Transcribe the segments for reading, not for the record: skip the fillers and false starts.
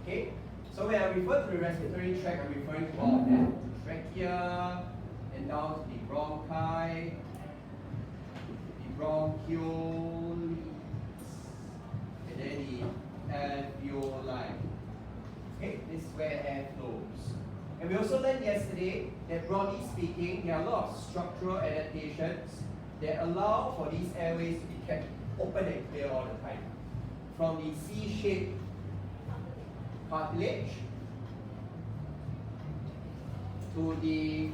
Okay? So when I refer to the respiratory tract, I'm referring to all of that. Trachea, and down to the bronchi, the bronchioles, and then the alveoli. Okay, this is where air flows. And we also learned yesterday that broadly speaking, there are a lot of structural adaptations that allow for these airways to be kept open and clear all the time. From the C-shaped cartilage to the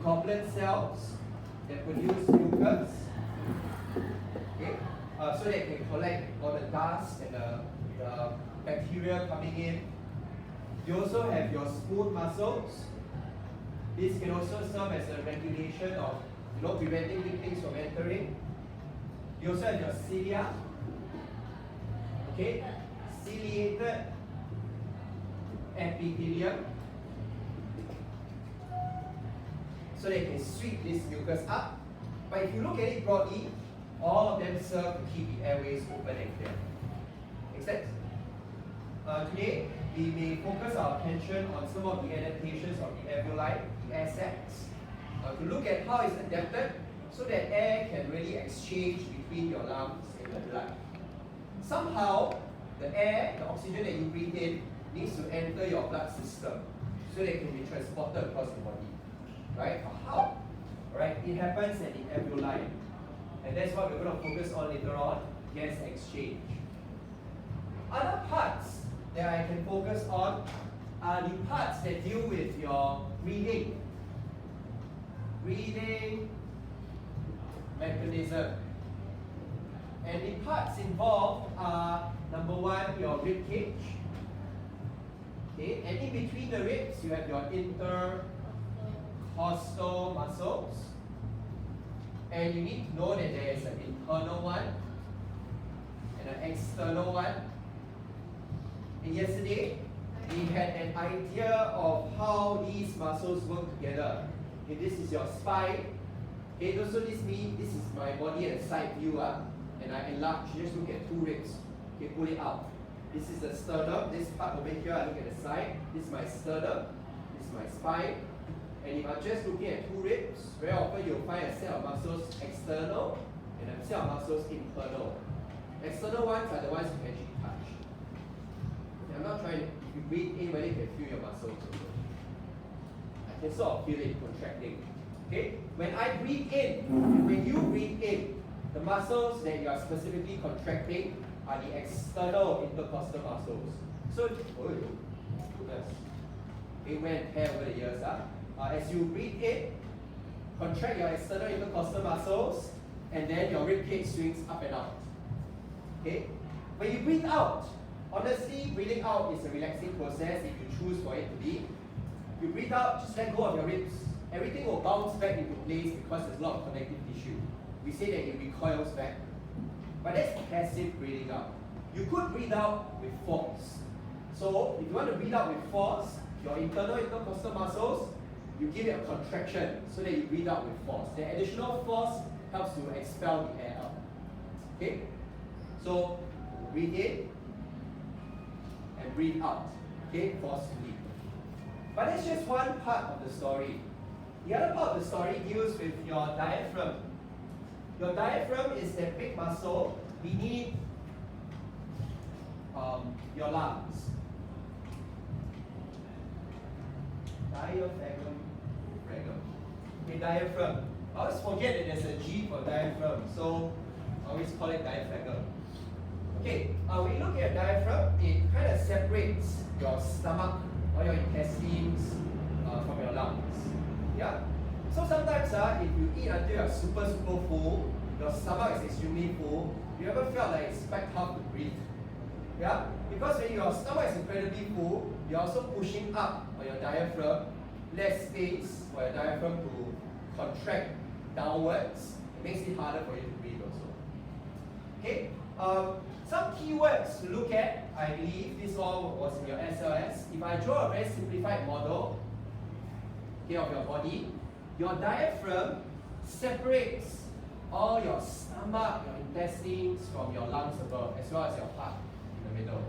goblet cells that produce mucus, okay, so they can collect all the dust and the bacteria coming in. You also have your smooth muscles. This can also serve as a regulation of, preventing things from entering. You also have your cilia, okay, ciliated epithelium, so they can sweep this mucus up. But if you look at it broadly, all of them serve to keep the airways open and clear. Make sense? Today, we may focus our attention on some of the adaptations of the alveoli, the air sacs, to look at how it's adapted so that air can really exchange between your lungs and the blood. Somehow, the air, the oxygen that you breathe in, needs to enter your blood system so that it can be transported across the body. Right? How? Right? It happens at the alveoli. And that's what we're going to focus on later on, gas exchange. Other parts that I can focus on are the parts that deal with your breathing. Breathing mechanism. And the parts involved are, number one, your rib cage. Okay, and in between the ribs, you have your intercostal muscles. And you need to know that there is an internal one and an external one. And yesterday, we had an idea of how these muscles work together. Okay, this is your spine. Okay, so this means this is my body at a side view. And I enlarge, just look at two ribs. Okay, pull it out. This is the sternum. This part over here, I look at the side. This is my sternum. This is my spine. And if I'm just looking at two ribs, very often you'll find a set of muscles external and a set of muscles internal. External ones are the ones you can actually touch. I'm not trying to, if you breathe in, whether you can feel your muscles also. I can sort of feel it contracting. Okay? When I breathe in, when you breathe in, the muscles that you are specifically contracting are the external intercostal muscles. So, goodness. It wear and tear over the years. As you breathe in, contract your external intercostal muscles, and then your rib cage swings up and out. Okay? When you breathe out, honestly, breathing out is a relaxing process if you choose for it to be. You breathe out, just let go of your ribs. Everything will bounce back into place because there's a lot of connective tissue. We say that it recoils back. But that's passive breathing out. You could breathe out with force. So if you want to breathe out with force, your internal intercostal muscles, you give it a contraction so that you breathe out with force. The additional force helps to expel the air out. Okay? So breathe in and breathe out. Okay? Forcefully. But that's just one part of the story. The other part of the story deals with your diaphragm. Your diaphragm is that big muscle beneath your lungs. Diaphragm. Okay, diaphragm. I always forget that there's a G for diaphragm, so I always call it diaphragm. Okay, when you look at diaphragm, it kind of separates your stomach or your intestines from your lungs. Yeah? So sometimes if you eat until you're super full, your stomach is extremely full, you ever felt like it's quite tough to breathe? Yeah? Because when your stomach is incredibly full, you're also pushing up on your diaphragm, less space for your diaphragm to contract downwards. It makes it harder for you to breathe also. Okay? Some keywords to look at, I believe this all was in your SLS. If I draw a very simplified model of your body, your diaphragm separates all your stomach, your intestines from your lungs above, as well as your heart in the middle.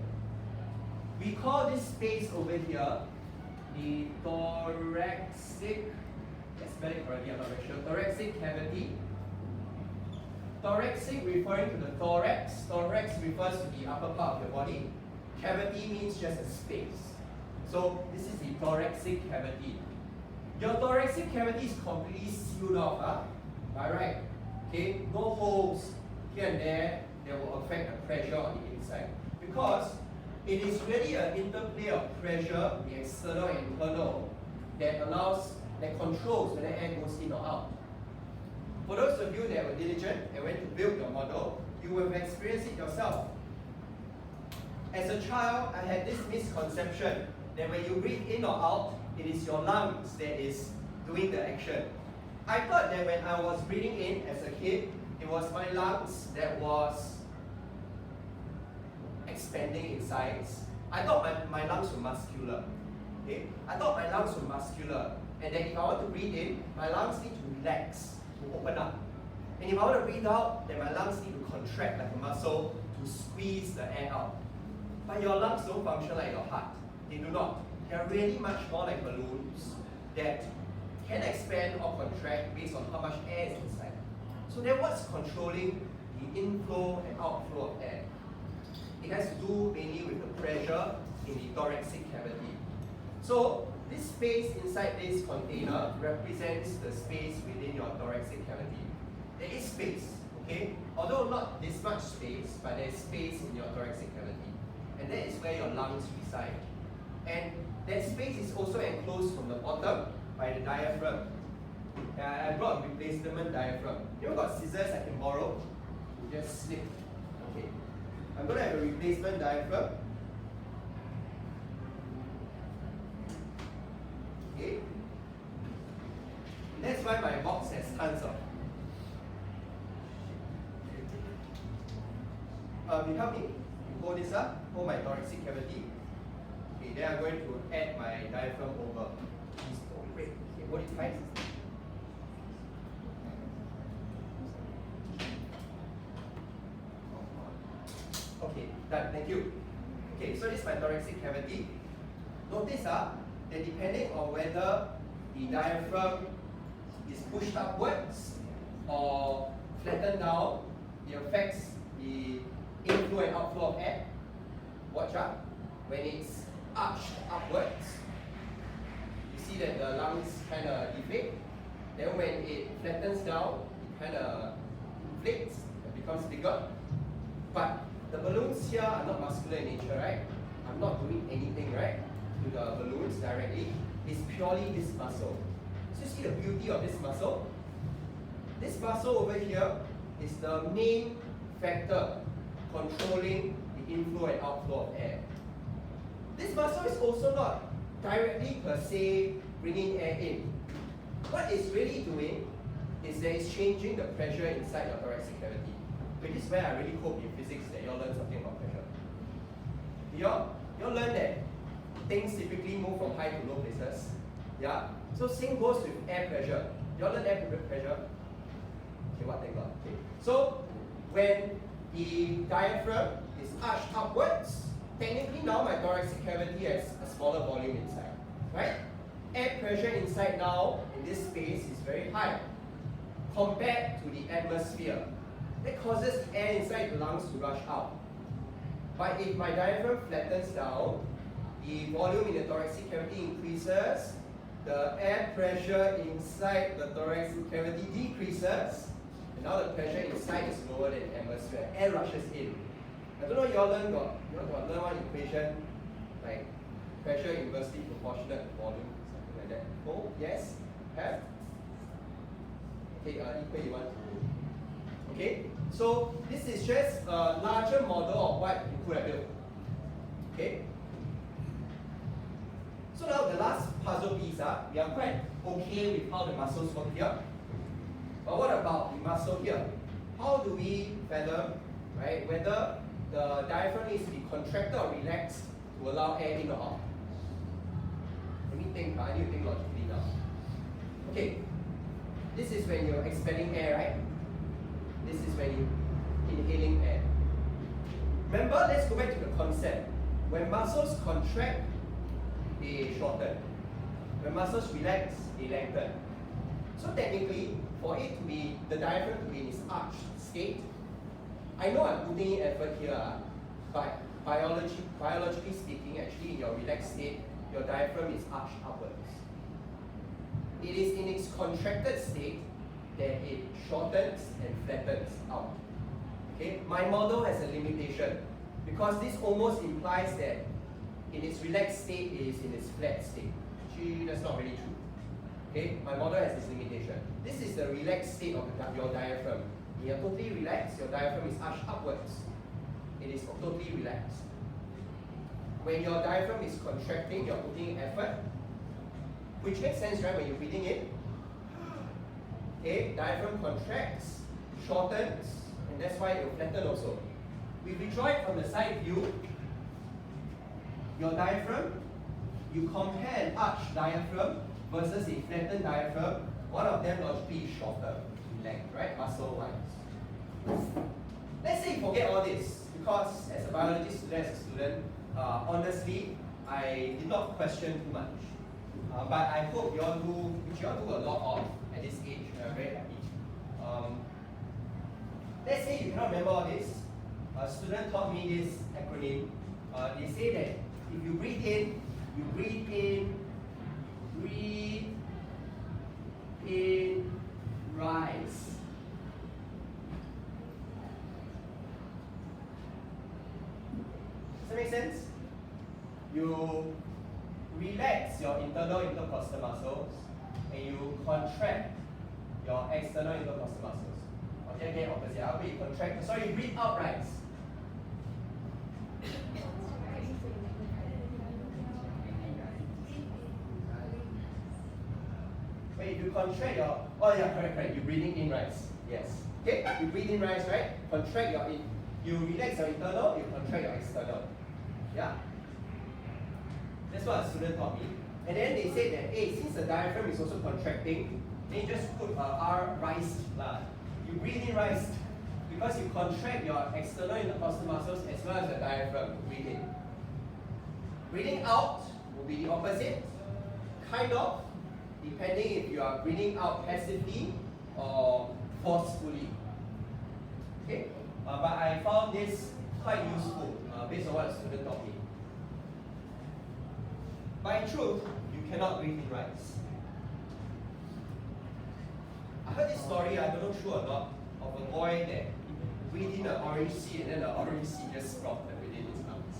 We call this space over here the thoracic, let's spell it correctly, I'm not very sure, thoracic cavity. Thoracic referring to the thorax. Thorax refers to the upper part of your body. Cavity means just a space. So this is the thoracic cavity. Your thoracic cavity is completely sealed off. Alright? Okay, no holes here and there that will affect the pressure on the inside. Because it is really an interplay of pressure, the external and internal, that controls whether air goes in or out. For those of you that were diligent and went to build your model, you will have experienced it yourself. As a child, I had this misconception that when you breathe in or out, it is your lungs that is doing the action. I thought that when I was breathing in as a kid, it was my lungs that was expanding in size. I thought my lungs were muscular. Okay? I thought my lungs were muscular, and that if I want to breathe in, my lungs need to relax, to open up. And if I want to breathe out, then my lungs need to contract like a muscle to squeeze the air out. But your lungs don't function like your heart. They do not. They are really much more like balloons that can expand or contract based on how much air is inside. So then what's controlling the inflow and outflow of air? It has to do mainly with the pressure in the thoracic cavity. So this space inside this container represents the space within your thoracic cavity. There is space, okay? Although not this much space, but there is space in your thoracic cavity. And that is where your lungs reside. And that space is also enclosed from the bottom by the diaphragm. I brought a replacement diaphragm. You know, got scissors I can borrow? You just snip. Okay. I'm going to have a replacement diaphragm. Okay. That's why my box has tons of. You help me. You hold this up. Hold my thoracic cavity. Okay. Then I'm going to add my diaphragm over. Please don't break. Okay. Hold it tight. Okay, done. Thank you. Okay, so this is my thoracic cavity. Notice that depending on whether the diaphragm is pushed upwards or flattened down, it affects the inflow and outflow of air. Watch out. When it's arched upwards, you see that the lungs kind of deflate. Then when it flattens down, it kind of inflates, it becomes bigger. But the balloons here are not muscular in nature, right? I'm not doing anything, right, to the balloons directly. It's purely this muscle. So you see the beauty of this muscle? This muscle over here is the main factor controlling the inflow and outflow of air. This muscle is also not directly per se bringing air in. What it's really doing is that it's changing the pressure inside your thoracic cavity. But this is where I really hope in physics that you all learn something about pressure. You all learn that things typically move from high to low places. Yeah? So same goes with air pressure. You all learn air pressure? Okay, what thank God. Okay. So when the diaphragm is arched upwards, technically now my thoracic cavity has a smaller volume inside. Right? Air pressure inside now in this space is very high compared to the atmosphere. That causes air inside the lungs to rush out. But if my diaphragm flattens down, the volume in the thoracic cavity increases, the air pressure inside the thoracic cavity decreases, and now the pressure inside is lower than the atmosphere. Air rushes in. I don't know you all learn learn one equation like pressure inversely proportionate to volume, something like that. Oh, yes? Have? Okay, equate you want to. Okay, so this is just a larger model of what you could have built. Okay. So now the last puzzle piece, we are quite okay with how the muscles work here. But what about the muscle here? How do we fathom, right, whether the diaphragm needs to be contracted or relaxed to allow air in or out? Let me think. I need to think logically now. Okay, this is when you're expelling air, right? This is when you're inhaling air. Remember, let's go back to the concept. When muscles contract, they shorten. When muscles relax, they lengthen. So technically, for it to be, the diaphragm to be in its arched state, I know I'm putting in effort here, but biologically speaking, actually in your relaxed state, your diaphragm is arched upwards. It is in its contracted state that it shortens and flattens out. Okay? My model has a limitation because this almost implies that in its relaxed state it is in its flat state. Actually, that's not really true. Okay? My model has this limitation. This is the relaxed state of your diaphragm. When you're totally relaxed, your diaphragm is arched upwards. It is totally relaxed. When your diaphragm is contracting, you're putting in effort, which makes sense, right? When you're breathing in, okay, diaphragm contracts, shortens, and that's why it will flatten also. We draw it from the side view. Your diaphragm, you compare an arched diaphragm versus a flattened diaphragm. One of them logically is shorter in length, right? Muscle-wise. Let's say you forget all this, because as a biology student, as a student, honestly, I did not question too much. But I hope you all do, which you all do a lot of at this age, and I'm very happy. Let's say you cannot remember all this. A student taught me this acronym. They say that if you breathe in, breathe in, rise. Does that make sense? You relax your internal intercostal muscles and you contract your external intercostal muscles. Okay, again, opposite. I'll be contract. Sorry, breathe out, rise. Wait, you contract your. Oh, yeah, correct. You're breathing in, rise. Yes. Okay, you breathe in, rise, right? Contract your in. You relax your internal, you contract your external. Yeah? That's what a student taught me. And then they said that, hey, since the diaphragm is also contracting, then you just put R rise. You breathe in rise because you contract your external intercostal muscles as well as the diaphragm. Breathe in. Breathing out will be the opposite. Kind of, depending if you are breathing out passively or forcefully. Okay? But I found this quite useful based on what a student taught me. By truth, you cannot breathe in rise. I heard this story, I don't know true or not, of a boy that breathed in an orange seed and then the orange seed just sprouted within his lungs.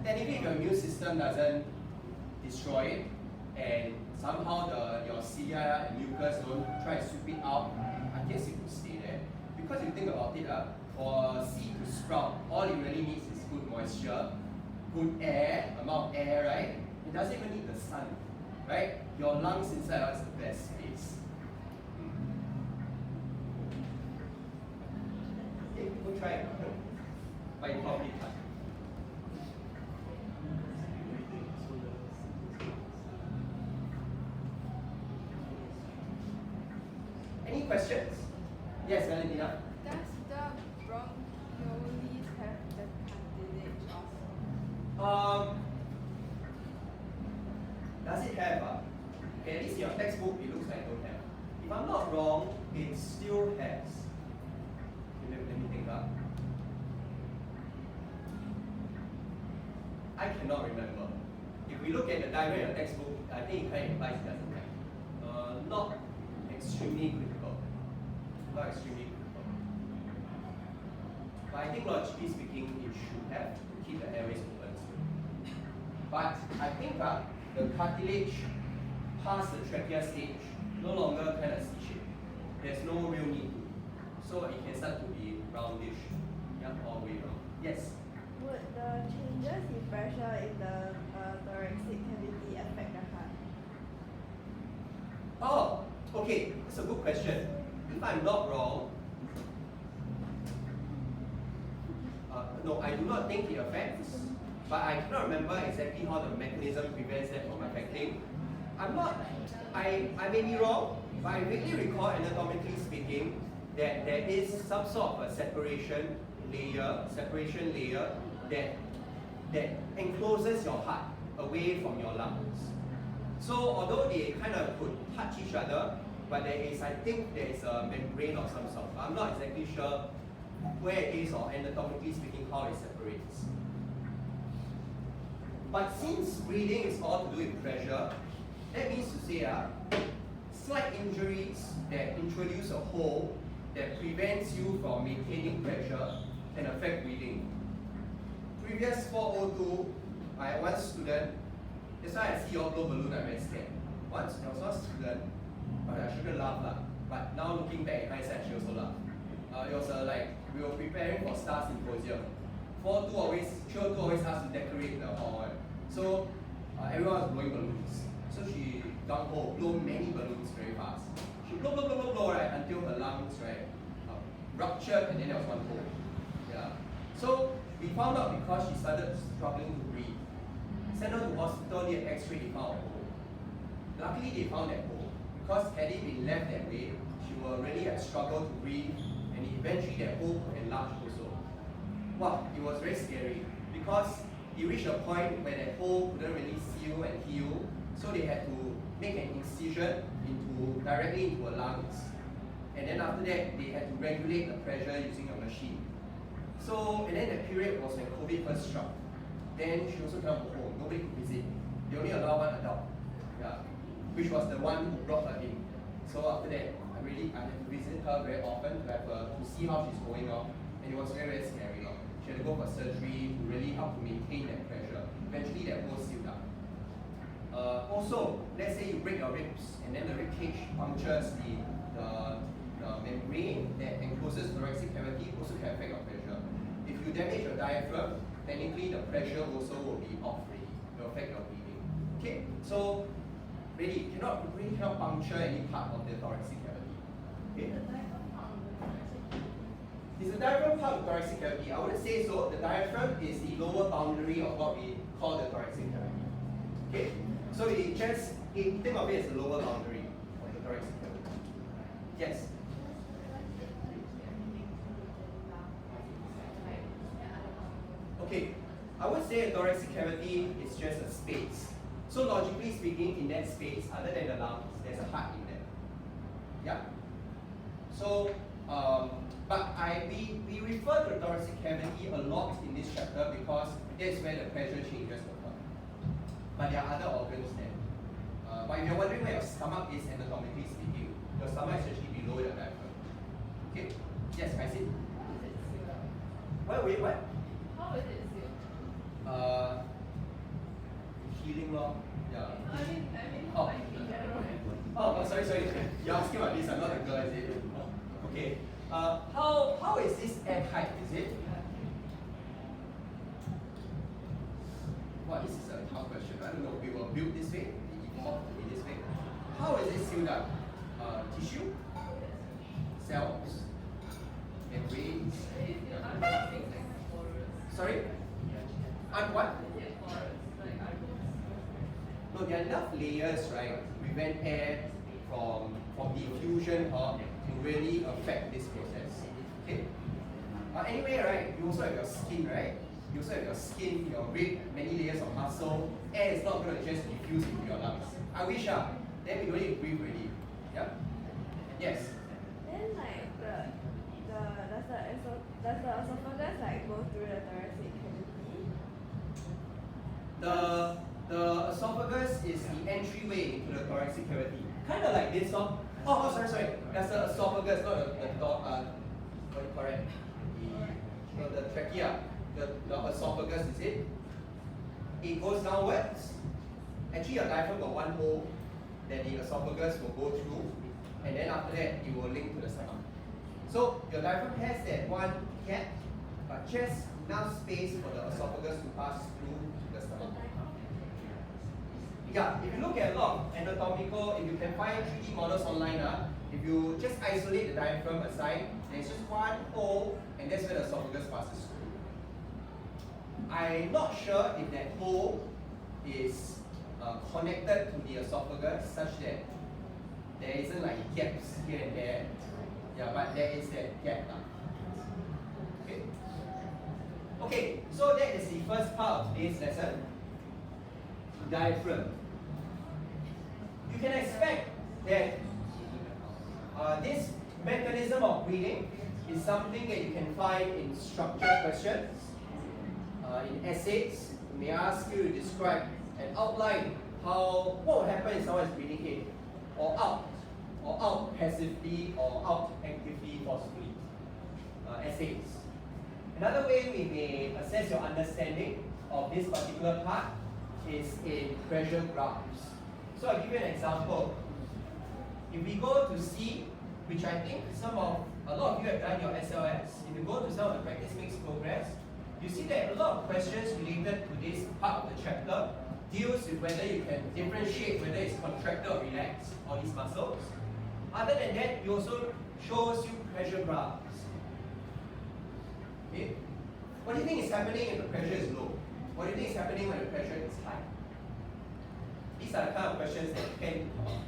Technically, if your immune system doesn't destroy it and somehow your cilia and mucus don't try to sweep it out, I guess it could stay there. Because if you think about it, for a seed to sprout, all it really needs is good moisture, good air, amount of air, right? It doesn't even need the sun, right? Your lungs inside are the best space. Okay, go try it. But you probably can't. Any questions? Yes, Valentina? Does the bronchioles have the cartilage also? Does it have? Okay, at least in your textbook, it looks like it don't have. If I'm not wrong, it still has. Okay, let me think. I cannot remember. If we look at the diagram in your textbook, I think it kind of implies it doesn't have. Not extremely critical. Not extremely critical. But I think logically speaking, it should have to keep the airways open still. But I think the cartilage past the trachea stage no longer kind of C-shaped. There's no real need to. So it can start to be roundish. Yeah, all the way around. Yes? Would the changes in pressure in the thoracic cavity affect the heart? Oh, okay. That's a good question. If I'm not wrong, no, I do not think it affects, but I cannot remember exactly how the mechanism prevents that from affecting. I may be wrong, but I really recall anatomically speaking that there is some sort of a separation layer that encloses your heart away from your lungs. So although they kind of could touch each other, but there is, I think there is a membrane of some sort. I'm not exactly sure where it is or anatomically speaking how it separates. But since breathing is all to do with pressure, that means to say slight injuries that introduce a hole that prevents you from maintaining pressure can affect breathing. Previous 402, I had one student, that's why I see your blow balloon, I'm very scared. Once there was one student, but I shouldn't laugh lah. But now looking back in hindsight, she also laughed. It was like, we were preparing for Star Symposium. 302 always asked to decorate the hall. So everyone was blowing balloons. So she gung ho, blow many balloons very fast. She blow, right, until her lungs, right, ruptured and then there was one hole. Yeah. So we found out because she started struggling to breathe. Sent her to hospital, did an x-ray, they found a hole. Luckily they found that hole. Because had it been left that way, she will really have struggled to breathe and eventually that hole could enlarge also. Wow, it was very scary because it reached a point where that hole couldn't really seal and heal, so they had to make an incision directly into her lungs. And then after that, they had to regulate the pressure using a machine. So, and then the period was when COVID first struck. Then she also cannot go home, nobody could visit. They only allow one adult, yeah, which was the one who brought her in. So after that, I had to visit her very often to see how she's going on. And it was very, very scary. She had to go for surgery to really help to maintain that pressure. Eventually that hole sealed up. Also, let's say you break your ribs and then the rib cage punctures the membrane that encloses the thoracic cavity, also can affect your pressure. If you damage your diaphragm, technically the pressure also will be off already. It will affect your breathing. Okay, so really cannot puncture any part of the thoracic cavity. Okay? Is the diaphragm part of the thoracic cavity? I wouldn't say so. The diaphragm is the lower boundary of what we call the thoracic cavity. Okay? So think of it as the lower boundary of the thoracic cavity. Yes? Okay, I would say a thoracic cavity is just a space. So logically speaking, in that space, other than the lungs, there's a heart in there. Yeah? So, but we refer to the thoracic cavity a lot in this chapter because that's where the pressure changes occur. But there are other organs there. But if you're wondering where your stomach is anatomically speaking, your stomach is actually below your diaphragm. Okay? Yes, I see. Wait, what? How is it sealed? Healing law. Yeah. I mean, Oh. like in general. Oh, sorry. You're asking about this, I'm not a girl, is it? Okay. How is this airtight, is it? Well, this is a tough question. I don't know. We were built this way, we evolved to be this way. How is it sealed up? Tissue? Cells? Membranes? Sorry? And what? No, there are enough layers, right, to prevent air from diffusion to really affect this process. Okay? Anyway, right, you also have your skin, right? You also have your skin, your rib, many layers of muscle. Air is not going to just diffuse into your lungs. I wish, then we don't need to breathe already. Yeah? Yes? Then like does the esophagus like go through the thoracic cavity? The esophagus is the entryway into the thoracic cavity. Kind of like this one. Oh, sorry. That's the esophagus, not the what do you call it? The trachea. The esophagus, is it? It goes downwards. Actually, your diaphragm got one hole that the esophagus will go through, and then after that, it will link to the stomach. So your diaphragm has that one gap, but just enough space for the esophagus to pass through to the stomach. Yeah, if you look at a lot of anatomical, if you can find 3D models online, if you just isolate the diaphragm aside, there's just one hole, and that's where the esophagus passes through. I'm not sure if that hole is connected to the esophagus such that there isn't like gaps here and there. Yeah, but there is that gap. Okay. Okay, so that is the first part of today's lesson. Diaphragm. You can expect that this mechanism of breathing is something that you can find in structured questions. In essays, it may ask you to describe and outline what will happen if someone is breathing in or out passively or out actively forcefully. Essays. Another way we may assess your understanding of this particular part is in pressure graphs. So I'll give you an example. If we go to C, which I think a lot of you have done your SLS, if you go to some of the practice makes progress, you see that a lot of questions related to this part of the chapter deals with whether you can differentiate whether it's contracted or relaxed, all these muscles. Other than that, it also shows you pressure graphs. Okay? What do you think is happening if the pressure is low? What do you think is happening when the pressure is high? These are the kind of questions that you can come up.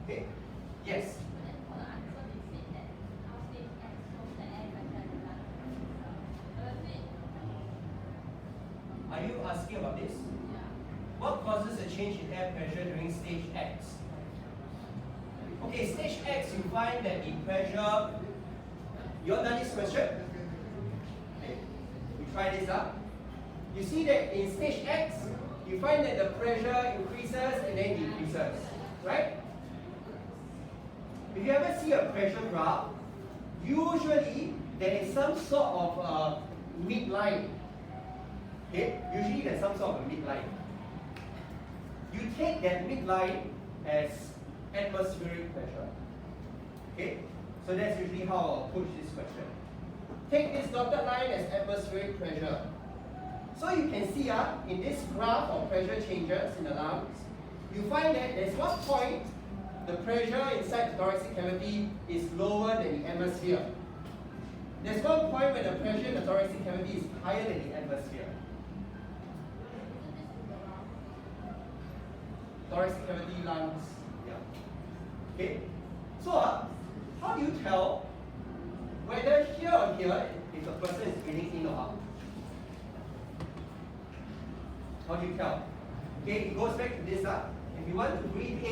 Okay? Yes? Are you asking about this? What causes a change in air pressure during stage X? Okay, stage X, you find that the pressure. You all done this question? Okay, we try this out. You see that in stage X, you find that the pressure increases and then decreases, right? If you ever see a pressure graph, usually there is some sort of midline. Okay, usually there's some sort of a midline. You take that midline as atmospheric pressure. Okay? So that's usually how I'll approach this question. Take this dotted line as atmospheric pressure. So you can see in this graph of pressure changes in the lungs, you find that there's one point the pressure inside the thoracic cavity is lower than the atmosphere. There's one point where the pressure in the thoracic cavity is higher than the atmosphere. Thoracic cavity, lungs. Okay, so how do you tell whether here or here if a person is breathing in or out? How do you tell? Okay, it goes back to this. If you want to breathe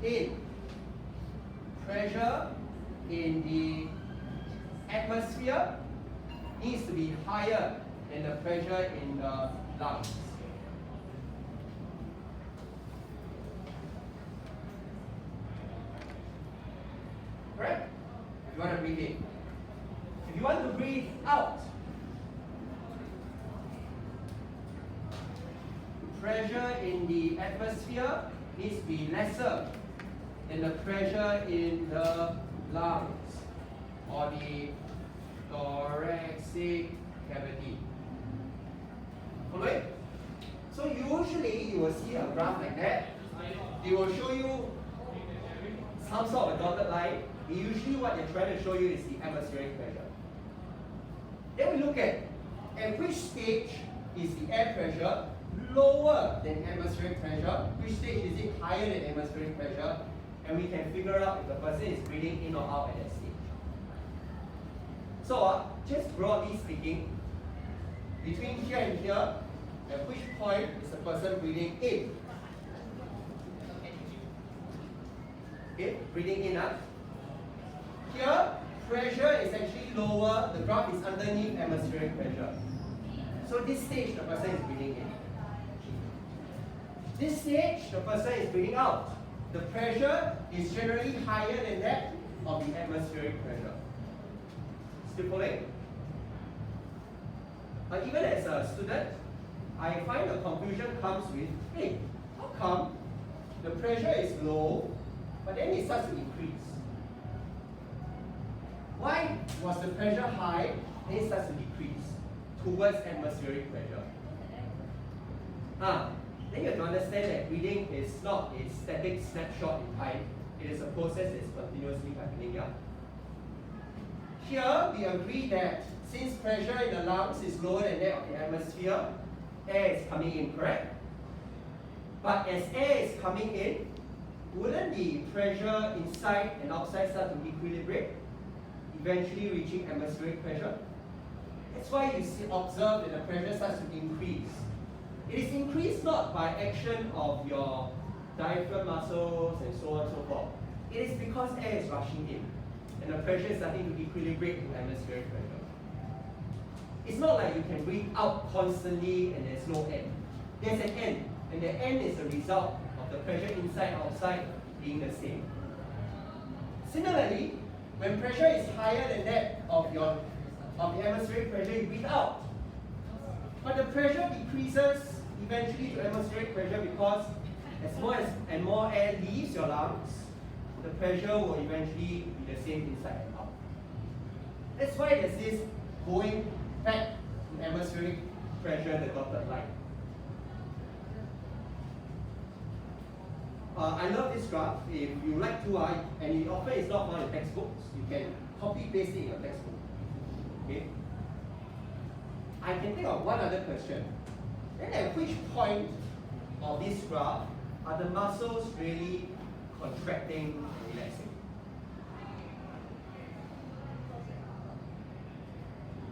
in, pressure in the atmosphere needs to be higher than the pressure in the lungs. Correct? You want to breathe in. If you want to breathe out, pressure in the atmosphere needs to be lesser than the pressure in the lungs or the thoracic cavity. Alright? So usually you will see a graph like that. They will show you some sort of dotted line. Usually what they're trying to show you is the atmospheric pressure. Then we look at which stage is the air pressure lower than atmospheric pressure, which stage is it higher than atmospheric pressure, and we can figure out if the person is breathing in or out at that stage. So just broadly speaking, between here and here, at which point is the person breathing in? Okay, breathing in. Here, pressure is actually lower, the graph is underneath atmospheric pressure. So this stage, the person is breathing in. This stage, the person is breathing out. The pressure is generally higher than that of the atmospheric pressure. Still following? Even as a student, I find the conclusion comes with, hey, how come the pressure is low, but then it starts to increase? Why was the pressure high, then it starts to decrease towards atmospheric pressure? Then you have to understand that breathing is not a static snapshot in time. It is a process that is continuously happening. Here, we agree that since pressure in the lungs is lower than that of the atmosphere, air is coming in, correct? But as air is coming in, wouldn't the pressure inside and outside start to equilibrate, eventually reaching atmospheric pressure? That's why you observe that the pressure starts to increase. It is increased not by action of your diaphragm muscles and so on and so forth. It is because air is rushing in and the pressure is starting to equilibrate to atmospheric pressure. It's not like you can breathe out constantly and there's no end. There's an end, and the end is a result of the pressure inside and outside being the same. Similarly, when pressure is higher than that of the atmospheric pressure, you breathe out. But the pressure decreases eventually to atmospheric pressure because as more air leaves your lungs, the pressure will eventually be the same inside and out. That's why there's this going back to atmospheric pressure, the dotted line. I love this graph. If you like to, and it often is not found in textbooks, you can copy paste it in your textbook. Okay? I can think of one other question. Then at which point of this graph are the muscles really contracting and relaxing?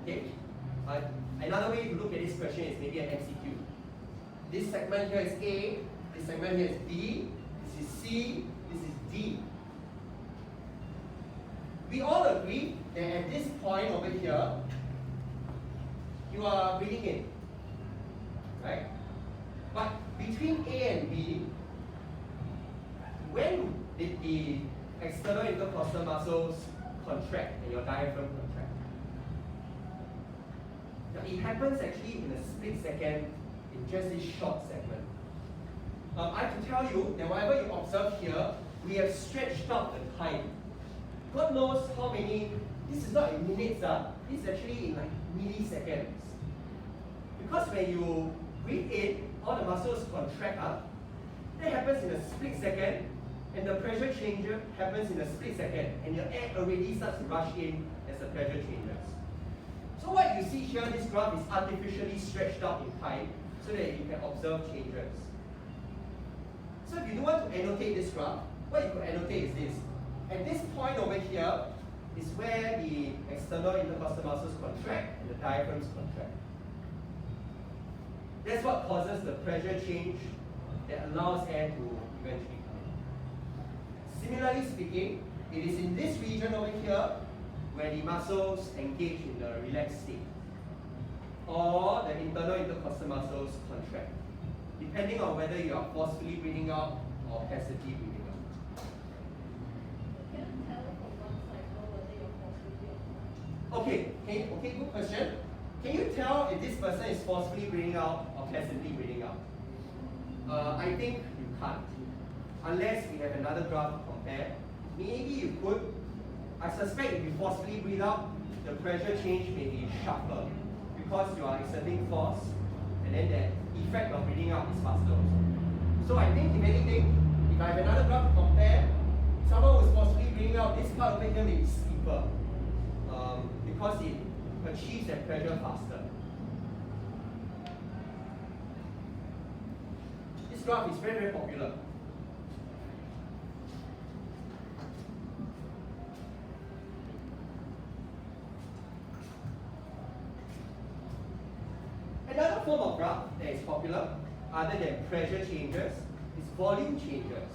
Okay? Another way to look at this question is maybe an MCQ. This segment here is A, this segment here is B, this is C, this is D. We all agree that at this point over here, you are breathing in, right? But between A and B, when did the external intercostal muscles contract and your diaphragm contract? Now, it happens actually in a split second, in just this short segment. I can tell you that whatever you observe here, we have stretched out the time. God knows how many, this is not in minutes, this is actually in like milliseconds. Because when you breathe in, all the muscles contract up. That happens in a split second, and the pressure change happens in a split second, and your air already starts to rush in as the pressure changes. So what you see here, this graph is artificially stretched out in time so that you can observe changes. So if you don't want to annotate this graph, what you could annotate is this. At this point over here is where the external intercostal muscles contract and the diaphragms contract. That's what causes the pressure change that allows air to eventually come in. Similarly speaking, it is in this region over here where the muscles engage in the relaxed state, or the internal intercostal muscles contract, depending on whether you are forcefully breathing out or passively breathing out. Can you tell from one cycle whether you're forcefully breathing out? Okay, good question. Can you tell if this person is forcefully breathing out or passively breathing out? I think you can't. Unless we have another graph to compare. Maybe you could. I suspect if you forcefully breathe out, the pressure change may be sharper because you are exerting force, and then the effect of breathing out is faster also. So I think if anything, if I have another graph to compare, someone who is forcefully breathing out, this part over here may be steeper because it achieves that pressure faster. This graph is very, very popular. Another form of graph that is popular, other than pressure changes, is volume changes.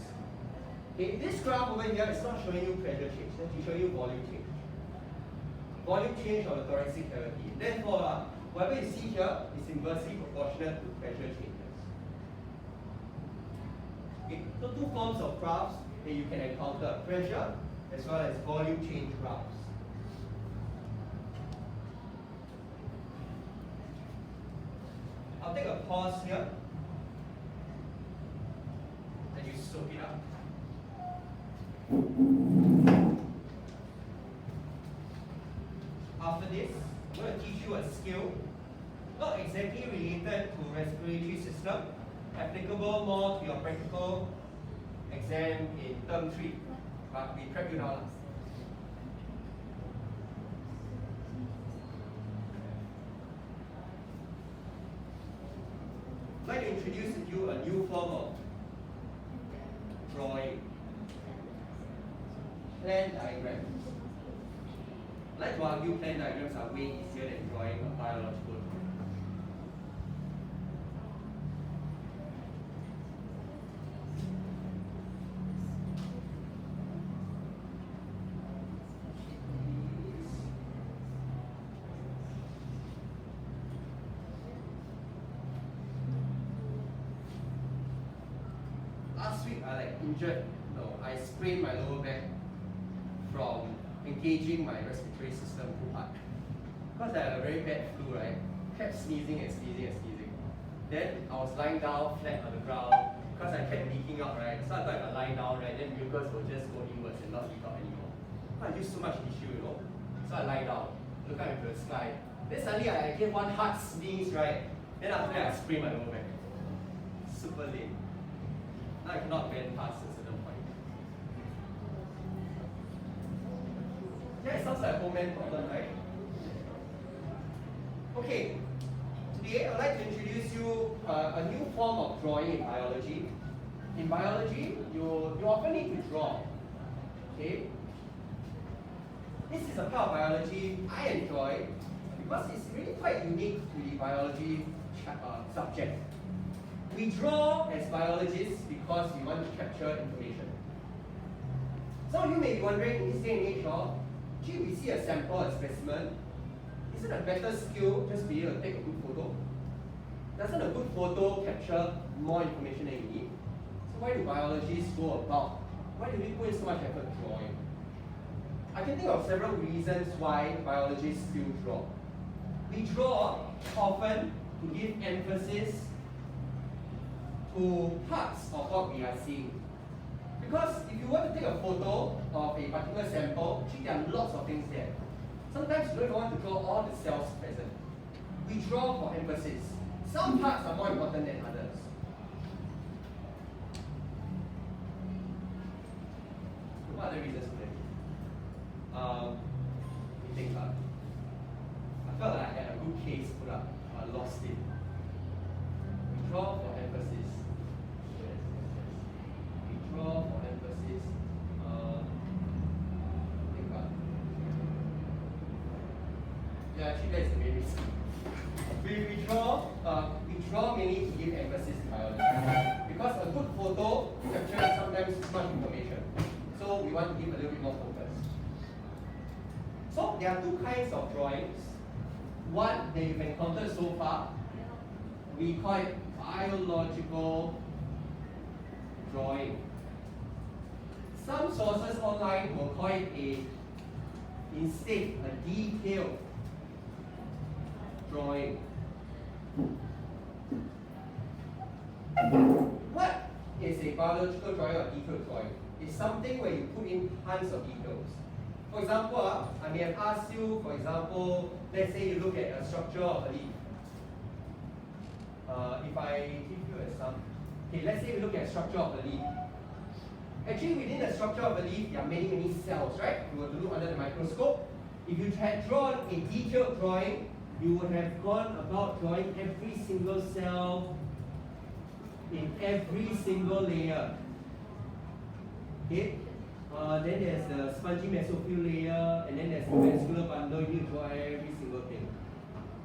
Okay, this graph over here is not showing you pressure change, it's showing you volume change. Volume change of the thoracic cavity. Therefore, whatever you see here is inversely proportionate to pressure changes. Okay, so two forms of graphs that you can encounter, pressure as well as volume change graphs. I'll take a pause here and you soak it up. After this, I'm going to teach you a skill, not exactly related to respiratory system, applicable more to your practical exam in term 3, but we prep you now. I'd like to introduce to you a new form of drawing. Plan diagrams. I'd like to argue plan diagrams are way easier than drawing a biological drawing. Last week I sprained my lower back from engaging my respiratory system too hard. Because I had a very bad flu, right? Kept sneezing and sneezing and sneezing. Then I was lying down flat on the ground because I kept leaking out, right? So I thought if I lie down, right, then mucus will just go inwards and not leak out anymore. I used so much tissue, you know. So I lie down, look out into the sky. Then suddenly I gave one hard sneeze, right? Then after that I sprained my lower back. Super lame. Now I cannot bend past a certain point. Yeah, it sounds like a home man problem, right? Okay, today I'd like to introduce you a new form of drawing in biology. In biology, you often need to draw. Okay? This is a part of biology I enjoy because it's really quite unique to the biology subject. We draw as biologists because we want to capture information. Some of you may be wondering, in this day and age, gee, we see a sample, a specimen. Isn't a better skill just be able to take a good photo? Doesn't a good photo capture more information than you need? So why do biologists go about? Why do we put in so much effort drawing? I can think of several reasons why biologists still draw. We draw often to give emphasis to parts of what we are seeing. Because if you were to take a photo of a particular sample, actually there are lots of things there. Sometimes you don't even want to draw all the cells present. We draw for emphasis. Some parts are more important than others. What other reasons for that? Let me think. I felt like I had a good case put up, I lost it. We draw for emphasis. We draw for emphasis. Think about. Yeah, actually that's the main reason. We draw mainly to give emphasis to biology. Because a good photo captures sometimes too much information. So we want to give a little bit more focus. So there are two kinds of drawings. One that you've encountered so far, we call it biological drawing. Some sources online will call it instead a detailed drawing. What is a biological drawing or detailed drawing? It's something where you put in tons of details. For example, I may have asked you, for example, let's say you look at a structure of a leaf. If I give you a sum, okay, let's say we look at a structure of a leaf. Actually, within the structure of a leaf, there are many, many cells, right? If you were to look under the microscope, if you had drawn a detailed drawing, you would have gone about drawing every single cell in every single layer. Okay? Then there's the spongy mesophyll layer, and then there's the vascular bundle. You need to draw every single thing.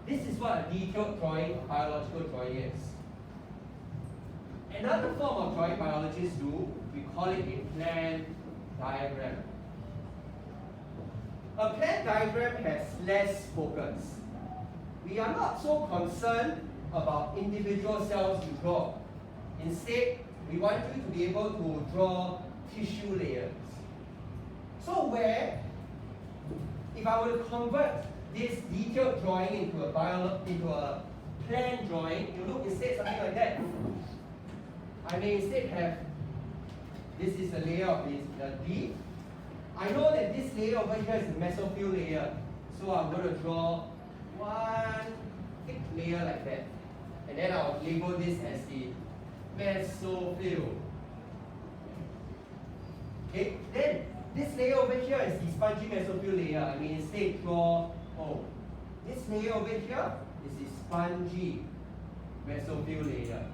This is what a detailed drawing, a biological drawing is. Another form of drawing biologists do, we call it a plan diagram. A plan diagram has less focus. We are not so concerned about individual cells you draw. Instead, we want you to be able to draw tissue layers. So if I were to convert this detailed drawing into a plan drawing, you look instead something like that. I may instead have, this is the layer of the leaf. I know that this layer over here is the mesophyll layer. So I'm going to draw one thick layer like that. And then I'll label this as the mesophyll. Okay, then this layer over here is the spongy mesophyll layer. I mean, instead draw, this layer over here is the spongy mesophyll layer.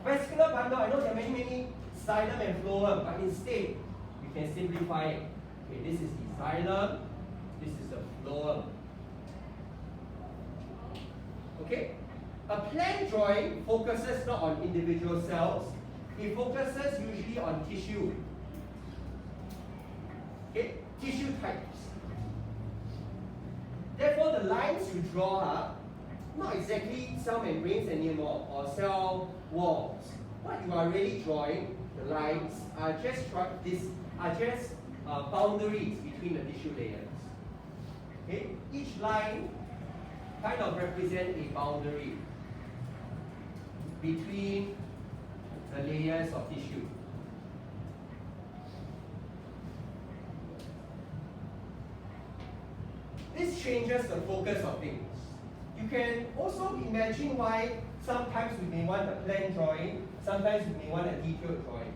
Vascular bundle, I know there are many xylem and phloem, but instead you can simplify it. Okay, this is the xylem, this is the phloem. Okay? A plant drawing focuses not on individual cells, it focuses usually on tissue. Okay? Tissue types. Therefore, the lines you draw are not exactly cell membranes anymore or cell walls. What you are really drawing, the lines, are just boundaries between the tissue layers. Okay? Each line kind of represents a boundary between the layers of tissue. This changes the focus of things. You can also imagine why sometimes we may want a plan drawing, sometimes we may want a detailed drawing.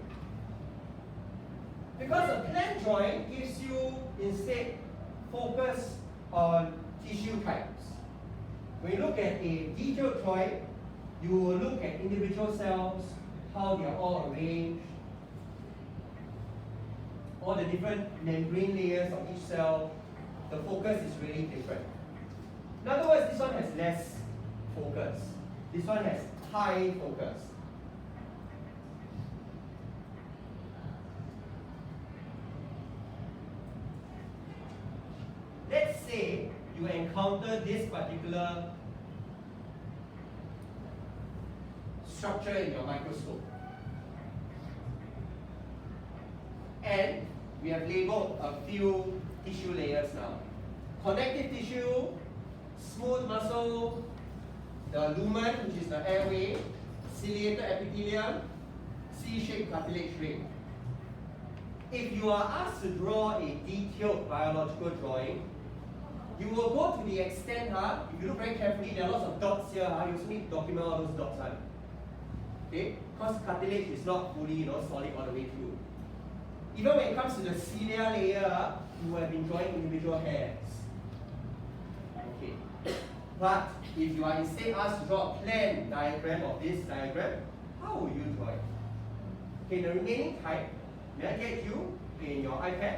Because a plan drawing gives you instead focus on tissue types. When you look at a detailed drawing, you will look at individual cells, how they are all arranged, all the different membrane layers of each cell. The focus is really different. In other words, this one has less focus. This one has high focus. Let's say you encounter this particular structure in your microscope. And we have labeled a few tissue layers now. Connective tissue, smooth muscle, the lumen, which is the airway, ciliated epithelium, C-shaped cartilage ring. If you are asked to draw a detailed biological drawing, you will go to the extent, if you look very carefully, there are lots of dots here, you also need to document all those dots. Okay? Because cartilage is not fully solid all the way through. Even when it comes to the cilia layer, you have been drawing individual hairs. Okay. But if you are instead asked to draw a plan diagram of this diagram, how will you draw it? Okay, the remaining type, may I get you in your iPad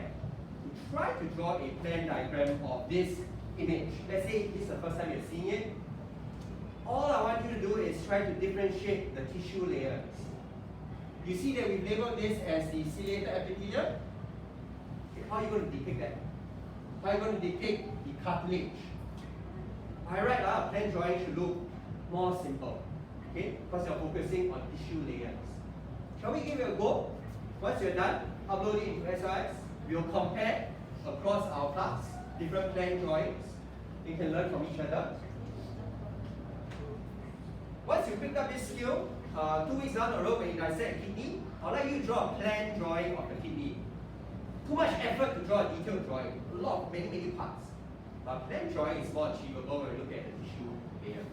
to try to draw a plan diagram of this image. Let's say this is the first time you're seeing it. All I want you to do is try to differentiate the tissue layers. You see that we've labeled this as the ciliated epithelium. Okay, how are you going to depict that? How are you going to depict the cartilage? By right, a plan drawing should look more simple. Okay? Because you're focusing on tissue layers. Shall we give it a go? Once you're done, upload it into SRS. We'll compare across our class different plan drawings. You can learn from each other. Once you picked up this skill, 2 weeks down the road when you dissect a kidney, I'll let you draw a plan drawing of the kidney. Too much effort to draw a detailed drawing. Many parts. But plan drawing is more achievable when you look at the tissue layers.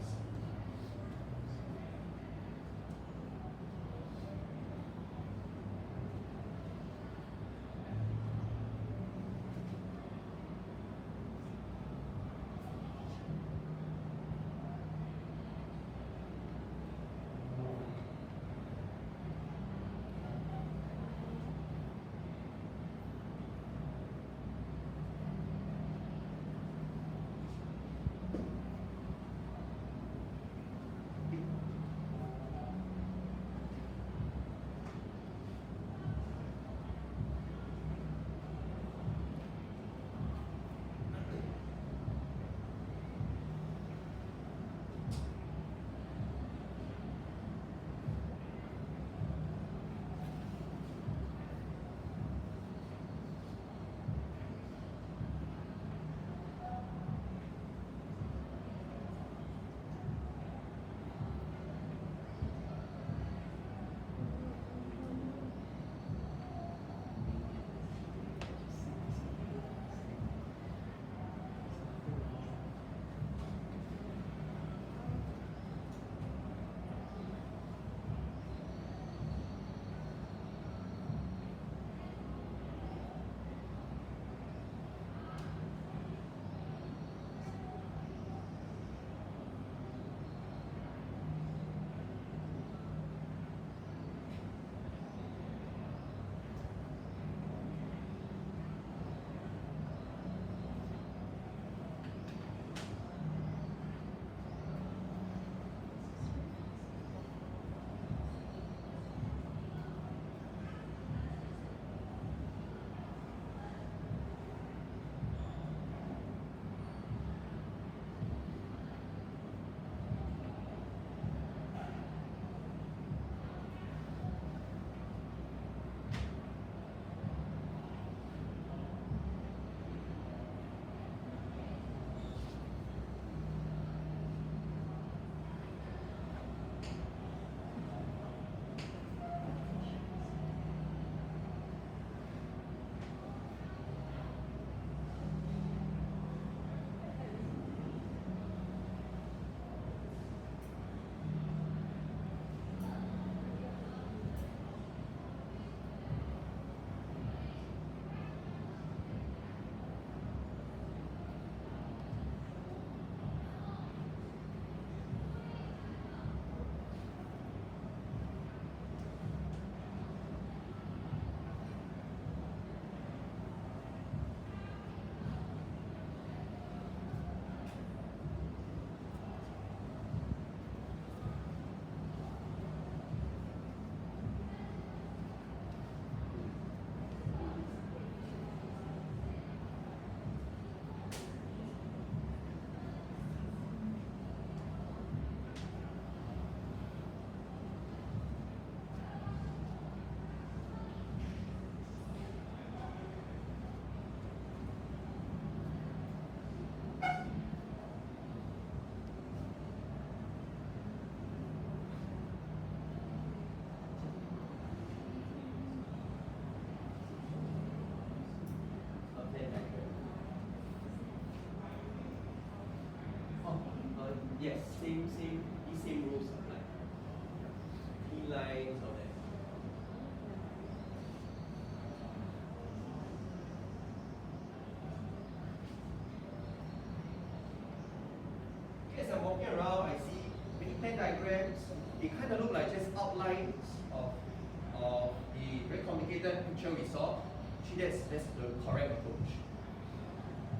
illustrated picture we saw, actually that's the correct approach.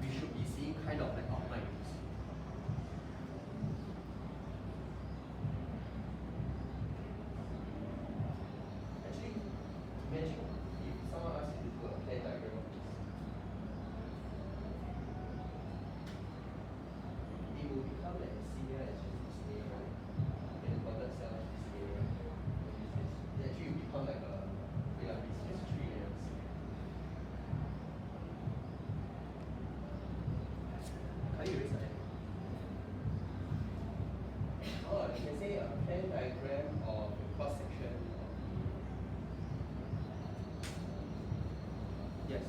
We should be seeing kind of like outlines. Actually, imagine if someone asks you to do a plan diagram of this. It will become like as similar as just this layer, right? And the dotted cell is this layer. It actually will become like a, yeah, it's just 3 layers. Can you erase that? Oh, you can say a plan diagram of the cross section. Yes.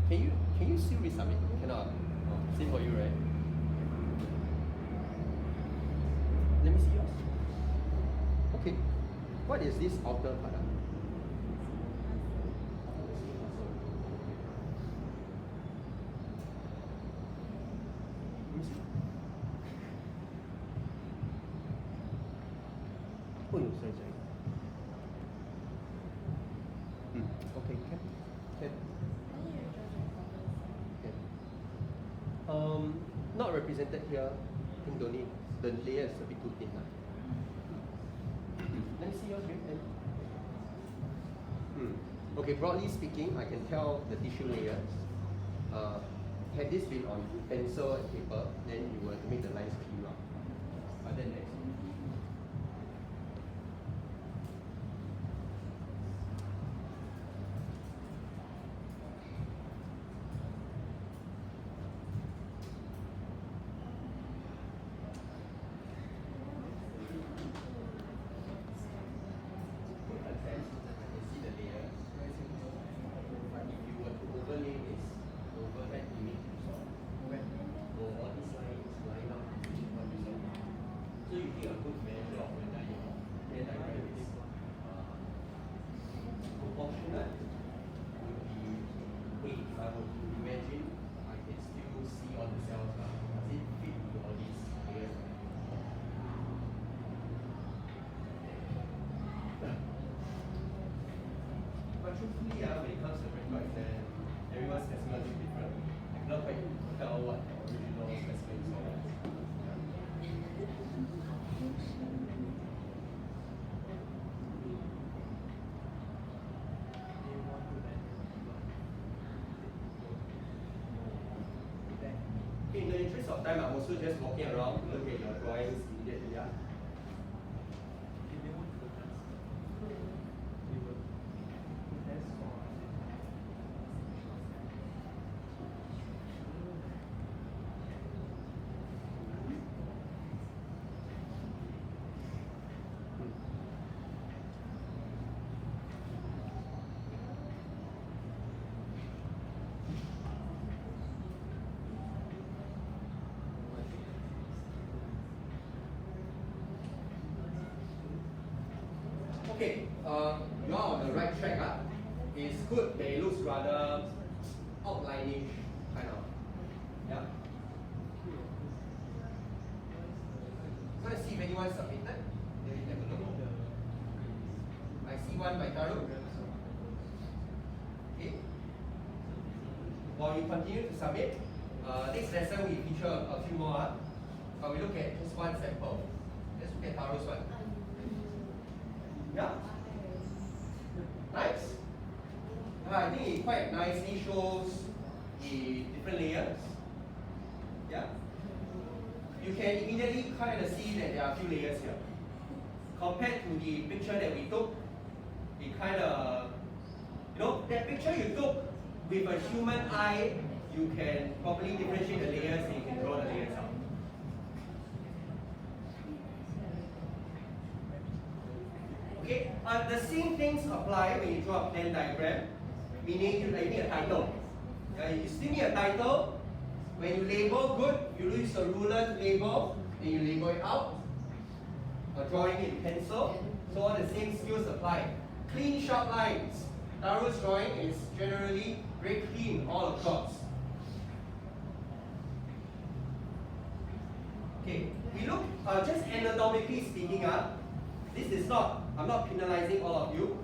Can you still resubmit? Cannot. Oh, same for you, right? Let me see yours. Okay. What is this outer part? Let me see. Oh, no, sorry. Okay, can. Not represented here. I think don't need. The layer is a bit too thin. Let me see yours, Greg. Okay, broadly speaking, I can tell the tissue layers. Had this been on pencil and paper, then you were to make the lines clear up. But then next. Truthfully, when it comes to practical exam, everyone's specimen is different. I cannot quite tell what the original specimen is all. Okay, in the interest of time, I'm also just walking around to look at your drawings immediately. Yeah? Okay, you're on the right track. It's good that it looks rather outline-ish, kind of. Yeah. Want to see if anyone submitted? Let me have a look. I see one by Taro. Okay. While you continue to submit, next lesson we feature a few more. But we look at just one sample. Let's look at Taro's one. Yeah? Nice? I think it quite nicely shows the different layers. Yeah? You can immediately kind of see that there are a few layers here. Compared to the picture that we took, it kind of, that picture you took with a human eye, you can properly differentiate the layers and you can draw the layers out. Okay, the same things apply when you draw a plan diagram, meaning you need a title. You still need a title. When you label, good, you use a ruler to label, then you label it out. Drawing in pencil, so all the same skills apply. Clean, sharp lines. Taro's drawing is generally very clean all across. Okay, we look, just anatomically speaking, this is not, I'm not penalizing all of you.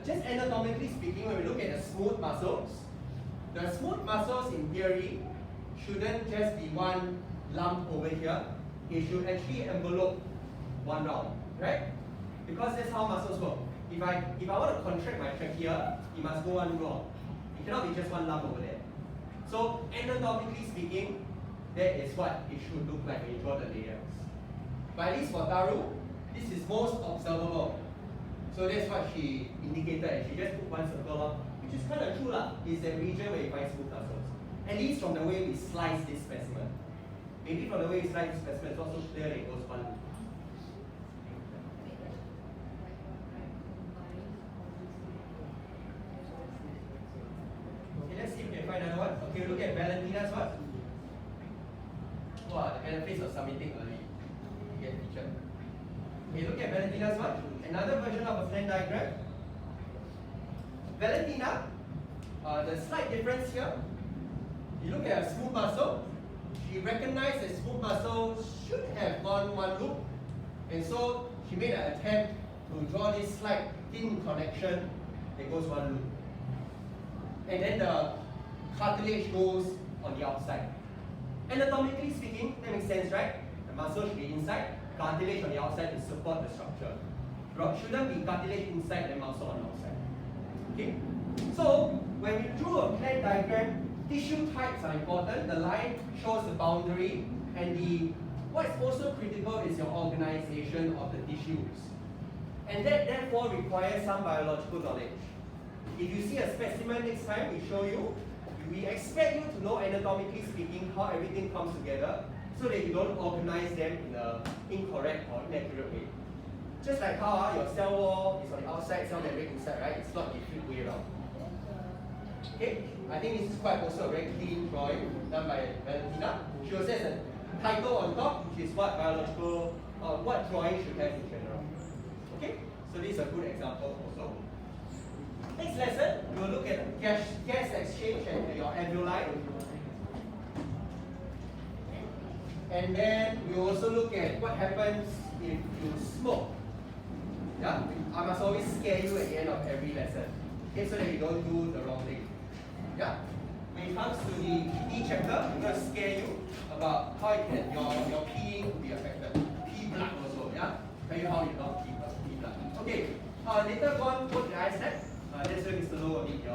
Just anatomically speaking, when we look at the smooth muscles, the smooth muscles in theory shouldn't just be one lump over here. It should actually envelope one round, right? Because that's how muscles work. If I want to contract my trachea, it must go one round. It cannot be just one lump over there. So anatomically speaking, that is what it should look like when you draw the layers. But at least for Taru, this is most observable. So that's what she indicated, and she just put one circle on, which is kind of true lah. It's the region where you find smooth muscles. At least from the way we slice this specimen. Maybe from the way we slice this specimen, it's also clear that it goes one loop. Okay, let's see if we can find another one. Okay, look at Valentina's what? Wow, the benefits of submitting early. You get featured. Okay, look at Valentina's what? Another version of a Venn diagram. Valentina, the slight difference here, you look at a smooth muscle, she recognized that smooth muscle should have gone one loop, and so she made an attempt to draw this slight thin connection that goes one loop. And then the cartilage goes on the outside. Anatomically speaking, that makes sense, right? The muscle should be inside, cartilage on the outside to support the structure. Shouldn't be cartilage inside and muscle on the outside. Okay? So, when we drew a Venn diagram, tissue types are important. The line shows the boundary, and what is also critical is your organization of the tissues. And that therefore requires some biological knowledge. If you see a specimen next time we show you, we expect you to know anatomically speaking how everything comes together so that you don't organize them in an incorrect or inaccurate way. Just like how your cell wall is on the outside, cell membrane inside, right? It's not the flip way around. Okay, I think this is quite also a very clean drawing done by Valentina. She also has a title on top, which is what biological, what drawing should have in general. Okay, so this is a good example also. Next lesson, we will look at gas exchange and your alveoli. And then we will also look at what happens if you smoke. Yeah? I must always scare you at the end of every lesson. Okay, so that you don't do the wrong thing. Yeah? When it comes to the PT chapter, I'm going to scare you about how it can, your pee will be affected. Pee blood also, yeah? Tell you how you don't pee blood. Okay, later on, go to the ISAT. That's where Mr. Low will need your